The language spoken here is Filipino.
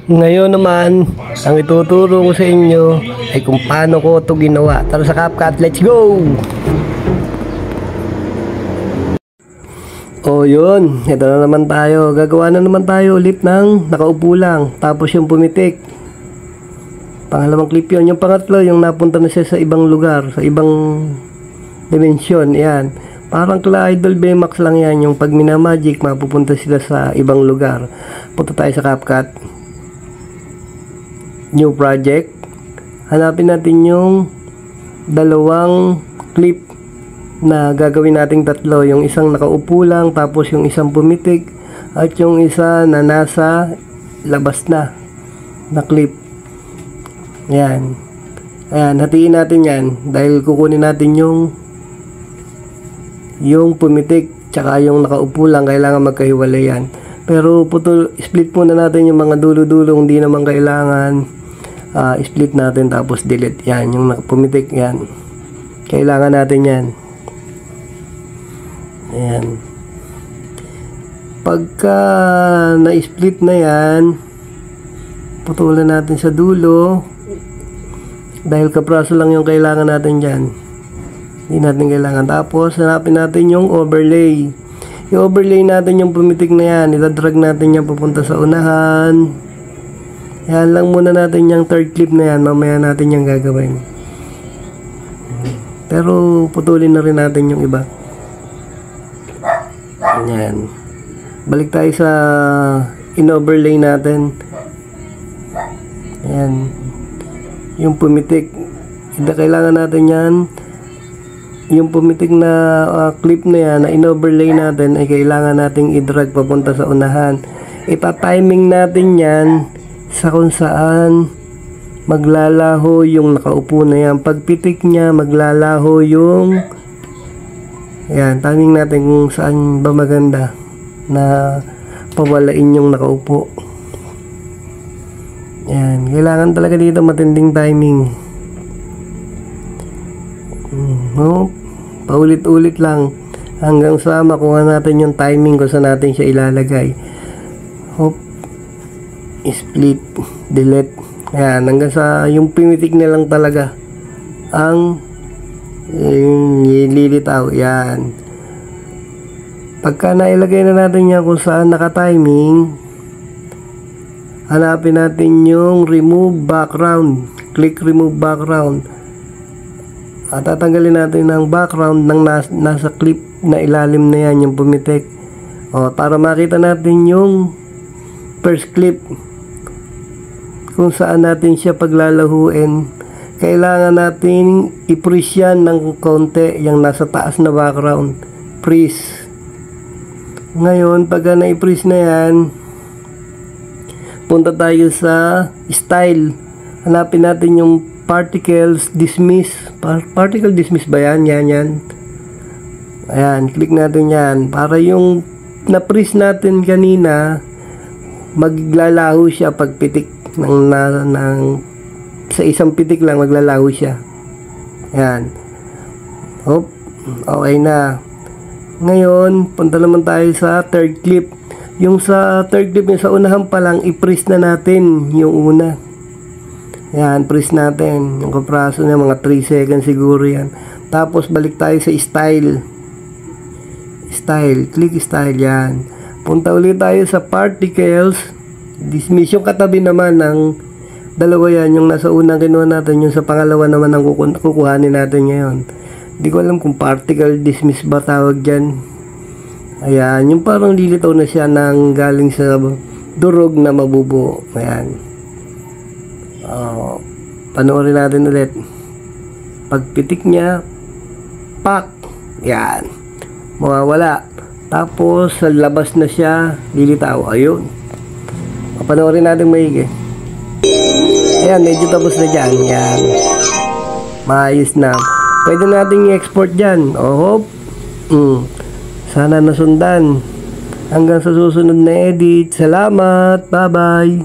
Ngayon naman, ang ituturo ko sa inyo ay kung paano ko ito ginawa. Tara sa CapCut, let's go! O yun, ito na naman tayo. Gagawa na naman tayo ulit ng nakaupo lang. Tapos yung pumitik. Pangalawang clip yun. Yung pangatlo, yung napunta na siya sa ibang lugar, sa ibang dimensyon. Yan. Parang kala Idol Baymax lang yan. Yung pag minamagic, mapupunta sila sa ibang lugar. Punta tayo sa CapCut. New project. Hanapin natin yung dalawang clip na gagawin nating tatlo. Yung isang nakaupo lang, tapos yung isang pumitik, at yung isa na nasa labas na clip. Yan. Ayan, hatiin natin yan dahil kukunin natin yung pumitik tsaka yung nakaupo lang, kailangan magkahiwalay yan. Pero split muna natin yung mga dulo-dulo, hindi naman kailangan. Split natin tapos delete. Yan, yung pumitik yan. Kailangan natin yan. Ayan. Pagka na-split na yan, putulan natin sa dulo. Dahil kapraso lang yung kailangan natin dyan. Hindi natin kailangan. Tapos, hanapin natin yung overlay. I-overlay natin yung pumitik na yan. Itadrag natin yan papunta sa unahan. Yan lang muna natin yung third clip na yan. Mamaya natin yung gagawin. Pero putulin na rin natin yung iba. Yan. Balik tayo sa in-overlay natin. Yan. Yung pumitik. Kailangan natin yan. Yung pumitik na clip na yan, na in-overlay natin, ay kailangan nating i-drag papunta sa unahan. Ita-timing natin yan sa kung saan maglalaho yung nakaupo na yan. Pagpitik niya, maglalaho yung yan, timing natin kung saan ba maganda na pawalain yung nakaupo. Yan, kailangan talaga dito matinding timing. Paulit-ulit lang hanggang sa makuha natin yung timing kung saan natin siya ilalagay. Split, delete. Ayan, hanggang sa yung pumitik na lang talaga ang ililitaw. Yan. Pagka nailagay na natin yan kung saan naka-timing, hanapin natin yung remove background. Click remove background. At tatanggalin natin ng background ng nasa clip na ilalim na yan, yung pumitik. Para makita natin yung first clip kung saan natin siya paglalahuin. Kailangan natin i-freeze yan ng konti, yung nasa taas na background. Freeze. Ngayon, pagka na-freeze na yan, punta tayo sa style. Hanapin natin yung particles dismiss. Particle dismiss ba yan? Yan. Ayan, click natin yan. Para yung na-freeze natin kanina, maglalaho siya pagpitik sa isang pitik lang, maglalaho siya. Ayan. Okay na. Ngayon, punta naman tayo sa third clip. Yung sa third clip, yung sa unahan pa lang, i-freeze na natin yung una. Ayan, freeze natin. Yung kapraso niya, mga 3 seconds siguro yan. Tapos, balik tayo sa style. Click style, yan. Punta ulit tayo sa particles dismiss. Yung katabi naman ng dalawa yan, yung nasa unang kinuha natin, yung sa pangalawa naman ang kukuhanin natin ngayon. Hindi ko alam kung particle dismiss ba tawag dyan. Ayan, yung parang lilitaw na siya ng galing sa durog na mabubuo. Ayan. Panoorin natin ulit. Pagpitik niya, pak! Yan. Mawawala. Tapos, sa labas na siya, lilitaw. Ayun. Panoorin natin maigi. Ayan, medyo tapos na dyan. Yan. Maayos na. Pwede natin i-export dyan. Sana nasundan. Hanggang sa susunod na edit. Salamat. Bye-bye.